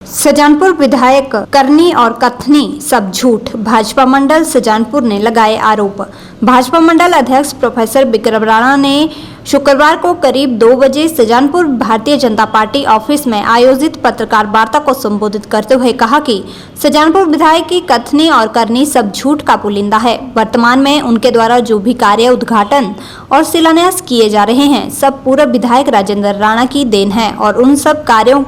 सजानपुर विधायक करनी और कथनी सब झूठ, भाजपा मंडल सजानपुर ने लगाए आरोप। भाजपा मंडल अध्यक्ष प्रोफेसर विक्रम राणा ने शुक्रवार को करीब 2 बजे सजानपुर भारतीय जनता पार्टी ऑफिस में आयोजित पत्रकार वार्ता को संबोधित करते हुए कहा कि सजानपुर विधायक की कथनी और करनी सब झूठ का पुलिंदा है। वर्तमान में उनके द्वारा जो भी कार्य उद्घाटन और शिलान्यास किए जा रहे हैं, सब पूर्व विधायक राजेंद्र राणा की देन है और उन सब कार्यों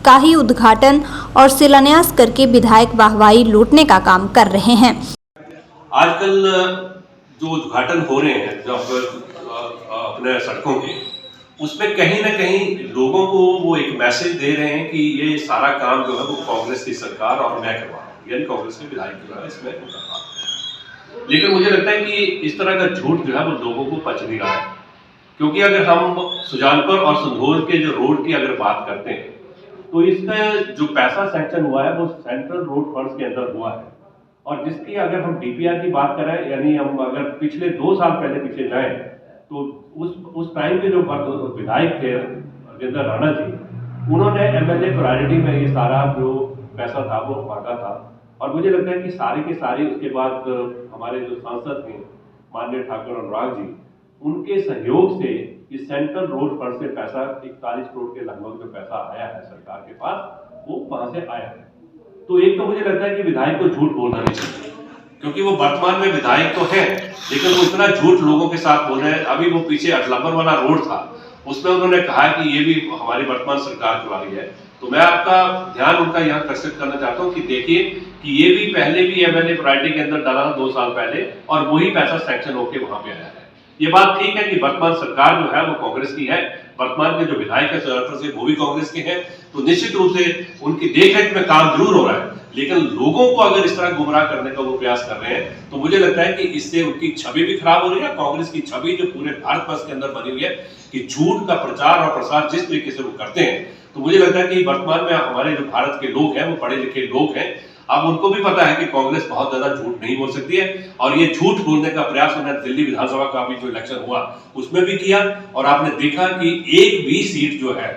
का ही उद्घाटन और शिलान्यास करके विधायक वाहवाही लूटने का काम कर रहे हैं। आजकल जो उद्घाटन हो रहे हैं जो अपने सड़कों के, उसमें कहीं ना कहीं लोगों को वो एक मैसेज दे रहे हैं कि ये सारा काम जो है वो कांग्रेस की सरकार और मैं करवा रहा हूँ, यानी कांग्रेस के विधायक जो है इसमें करवा। लेकिन मुझे लगता है कि इस तरह का झूठ जो है वो लोगों को पच नहीं रहा है, क्योंकि अगर हम सुजानपुर और संधोल के जो रोड की अगर बात करते हैं तो इसका जो पैसा सैंक्शन हुआ है वो सेंट्रल रोड फंड्स के अंदर हुआ है, और जिसकी अगर हम डीपीआर की बात करें, यानी हम अगर पिछले 2 साल पहले पीछे जाएं तो उस टाइम के जो विधायक थे राजेंद्र राणा जी, उन्होंने एमएलए प्रायोरिटी में ये सारा जो पैसा था वो मांगा था। और मुझे लगता है कि सारी की सारी उसके बाद हमारे जो सांसद थे माननीय ठाकुर अनुराग जी, उनके सहयोग से इस सेंट्रल रोड फंड से पैसा 41 करोड़ के लगभग जो पैसा आया है सरकार के पास, वो वहां से आया है। तो एक तो मुझे लगता है कि विधायक को झूठ बोलना नहीं चाहिए, क्योंकि वो वर्तमान में विधायक तो है, लेकिन वो इतना झूठ लोगों के साथ बोल रहे हैं। अभी वो पीछे अटलम्बर वाला रोड था, उसमें उन्होंने कहा कि ये भी हमारी वर्तमान सरकार की वाली है। तो मैं आपका ध्यान उनका यहाँ आकर्षित करना चाहता हूँ कि देखिए कि ये भी पहले भी एमएलए प्रायोरिटी के अंदर डाला था 2 साल पहले, और वही पैसा सैंक्शन होकर वहां पे आया है। ये बात ठीक है कि वर्तमान सरकार जो है वो कांग्रेस की है, वर्तमान के जो विधायक है सजानपुर से वो भी कांग्रेस के हैं, तो निश्चित रूप से उनकी देखरेख में काम जरूर हो रहा है। लेकिन लोगों को अगर इस तरह गुमराह करने का वो प्रयास कर रहे हैं तो मुझे लगता है कि इससे उनकी छवि भी खराब हो रही है। कांग्रेस की छवि जो पूरे भारतवर्ष के अंदर बनी हुई है कि झूठ का प्रचार और प्रसार जिस तरीके से वो करते हैं, तो मुझे लगता है कि वर्तमान में हमारे जो भारत के लोग हैं वो पढ़े लिखे लोग हैं, अब उनको भी पता है कि कांग्रेस बहुत ज्यादा झूठ नहीं बोल सकती है। और ये झूठ बोलने का प्रयास उन्होंने दिल्ली विधानसभा का भी जो इलेक्शन हुआ उसमें भी किया, और आपने देखा कि एक भी सीट जो है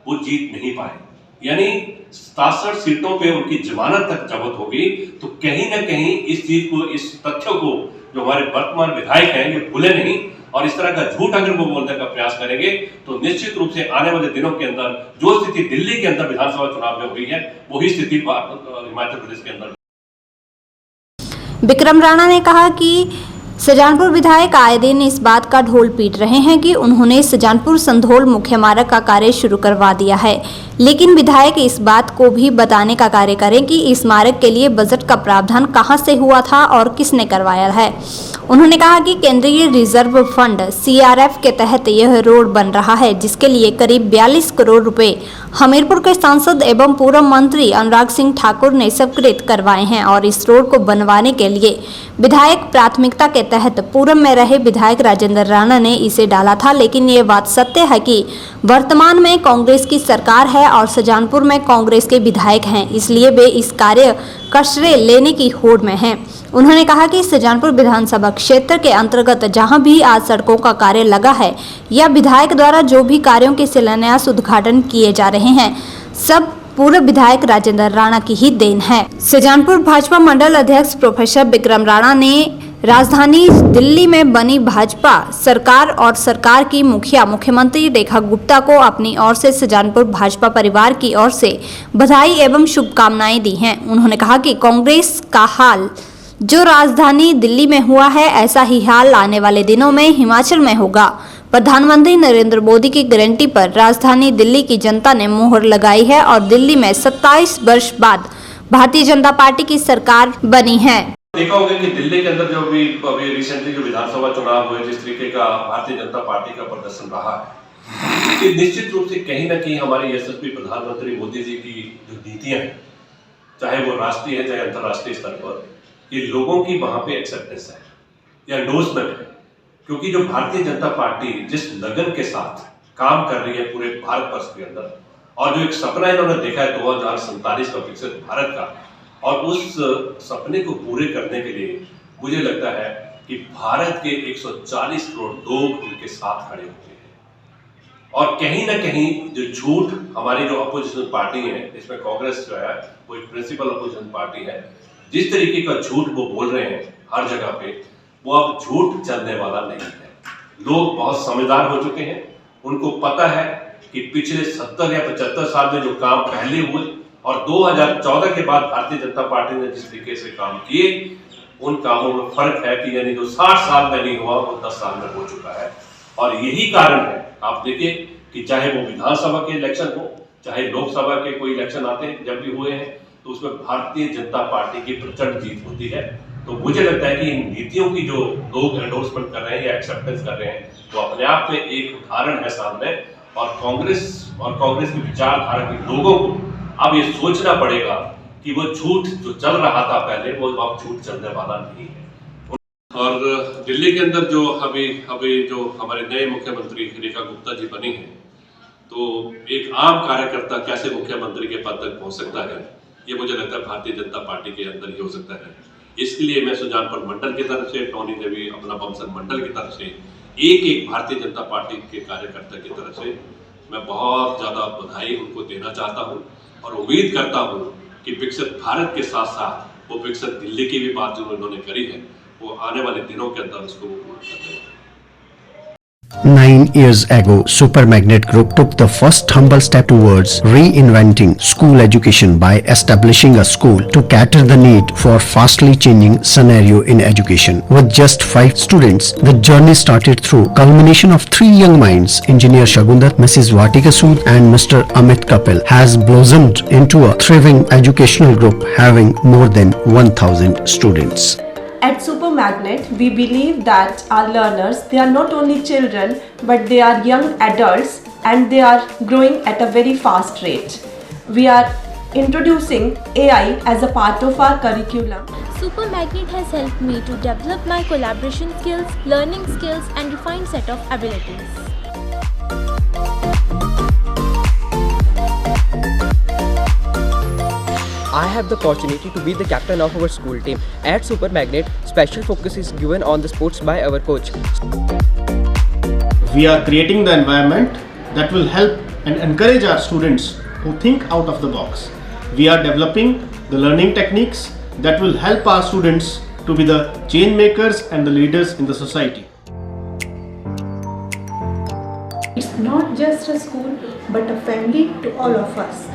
वो जीत नहीं पाए, यानी 67 सीटों पे उनकी जमानत तक जब्त होगी। तो कहीं ना कहीं इस चीज को, इस तथ्य को जो हमारे वर्तमान विधायक हैं ये भूले नहीं, और इस तरह का झूठ अगर वो बोलने का प्रयास करेंगे तो निश्चित रूप से आने वाले दिनों के अंदर जो स्थिति दिल्ली के अंदर विधानसभा चुनाव में हुई है वही स्थिति हिमाचल प्रदेश के अंदर। विक्रम राणा ने कहा कि सजानपुर विधायक आए दिन इस बात का ढोल पीट रहे हैं कि उन्होंने सजानपुर संधोल मुख्य मार्ग का कार्य शुरू करवा दिया है, लेकिन विधायक इस बात को भी बताने का कार्य करें कि इस मार्ग के लिए बजट का प्रावधान कहां से हुआ था और किसने करवाया है। उन्होंने कहा कि केंद्रीय रिजर्व फंड सीआरएफ के तहत यह रोड बन रहा है, जिसके लिए करीब 42 करोड़ रुपए हमीरपुर के सांसद एवं पूर्व मंत्री अनुराग सिंह ठाकुर ने स्वीकृत करवाए हैं, और इस रोड को बनवाने के लिए विधायक प्राथमिकता के तहत पूर्व में रहे विधायक राजेंद्र राणा ने इसे डाला था। लेकिन ये बात सत्य है कि वर्तमान में कांग्रेस की सरकार है और सजानपुर में कांग्रेस के विधायक हैं, इसलिए वे इस कार्य का श्रेय लेने की होड़ में हैं। उन्होंने कहा कि सजानपुर विधानसभा क्षेत्र के अंतर्गत जहां भी आज सड़कों का कार्य लगा है या विधायक द्वारा जो भी कार्यों के शिलान्यास उद्घाटन किए जा रहे हैं, सब पूर्व विधायक राजेंद्र राणा की ही देन है। सजानपुर भाजपा मंडल अध्यक्ष प्रोफेसर विक्रम राणा ने राजधानी दिल्ली में बनी भाजपा सरकार और सरकार की मुखिया मुख्यमंत्री रेखा गुप्ता को अपनी ओर से सजानपुर भाजपा परिवार की ओर से बधाई एवं शुभकामनाएं दी हैं। उन्होंने कहा कि कांग्रेस का हाल जो राजधानी दिल्ली में हुआ है, ऐसा ही हाल आने वाले दिनों में हिमाचल में होगा। प्रधानमंत्री नरेंद्र मोदी की गारंटी पर राजधानी दिल्ली की जनता ने मुहर लगाई है और दिल्ली में 27 वर्ष बाद भारतीय जनता पार्टी की सरकार बनी है। देखा होगा कि दिल्ली के अंदर जो अभी रिसेंटली जो विधानसभा चुनाव हुए, जिस तरीके का भारतीय जनता पार्टी का प्रदर्शन रहा है, कि निश्चित रूप से कहीं ना कहीं हमारे यशस्वी प्रधानमंत्री मोदी जी की जो नीतियां हैं, चाहे वो राष्ट्रीय है चाहे अंतर्राष्ट्रीय स्तर पर, ये लोगों की वहां पे एक्सेप्टेंस है या एंडोर्समेंट है। क्योंकि जो भारतीय जनता पार्टी जिस लगन के साथ काम कर रही है पूरे भारतवर्ष के अंदर, और जो एक सपना इन्होंने देखा है 2047 का विकसित भारत का, और उस सपने को पूरे करने के लिए मुझे लगता है कि भारत के 140 करोड़ लोग उनके साथ खड़े होते हैं। और कहीं ना कहीं जो झूठ हमारी जो अपोजिशन पार्टी है, इसमें कांग्रेस जो है वो एक प्रिंसिपल अपोजिशन पार्टी है, जिस तरीके का झूठ वो बोल रहे हैं हर जगह पे, वो अब झूठ चलने वाला नहीं है। लोग बहुत समझदार हो चुके हैं, उनको पता है कि पिछले 70 या 75 साल में जो काम पहले हुए और 2014 के बाद भारतीय जनता पार्टी ने जिस तरीके से काम किए, उन कामों में फर्क है कि यानी जो 60 साल में नहीं हुआ वो 10 साल में हो चुका है। और यही कारण है, आप देखिए कि चाहे वो विधानसभा के इलेक्शन हो, चाहे लोकसभा के कोई इलेक्शन आते हैं, जब भी हुए हैं तो उसमें भारतीय जनता पार्टी की प्रचंड जीत होती है। तो मुझे लगता है कि इन नीतियों की जो लोग एंडोर्समेंट कर रहे हैं या एक्सेप्टेंस कर रहे हैं, वो अपने आप में एक उदाहरण है सामने। और कांग्रेस की विचारधारा के लोगों को अब ये सोचना पड़ेगा कि वो झूठ जो चल रहा था पहले, वो अब झूठ चलने वाला नहीं है। और दिल्ली के अंदर जो अभी जो हमारे नए मुख्यमंत्री रेखा गुप्ता जी बनी हैं, तो एक आम कार्यकर्ता कैसे मुख्यमंत्री के पद तक पहुंच सकता है, ये मुझे लगता है भारतीय जनता पार्टी के अंदर ही हो सकता है। इसके लिए मैं सुजानपुर मंडल की तरफ से, टोनी देवी अपना बमसन मंडल की तरफ से, एक भारतीय जनता पार्टी के कार्यकर्ता की तरफ से मैं बहुत ज़्यादा बधाई उनको देना चाहता हूँ और उम्मीद करता हूँ कि विकसित भारत के साथ साथ वो विकसित दिल्ली की भी बात जो उन्होंने करी है, वो आने वाले दिनों के अंदर उसको वो पूरा कर देंगे। 9 years ago, Super Magnet Group took the first humble step towards reinventing school education by establishing a school to cater the need for fastly changing scenario in education. With just 5 students, the journey started through culmination of 3 young minds, Engineer Shagundar, Mrs. Vatika Sood and Mr. Amit Kapil, has blossomed into a thriving educational group having more than 1,000 students. At Super Magnet, we believe that our learners, they are not only children, but they are young adults and they are growing at a very fast rate. We are introducing AI as a part of our curriculum. Super Magnet has helped me to develop my collaboration skills, learning skills and refined set of abilities. I have the opportunity to be the captain of our school team. At Super Magnet, special focus is given on the sports by our coach. We are creating the environment that will help and encourage our students who think out of the box. We are developing the learning techniques that will help our students to be the change makers and the leaders in the society. It's not just a school, but a family to all of us.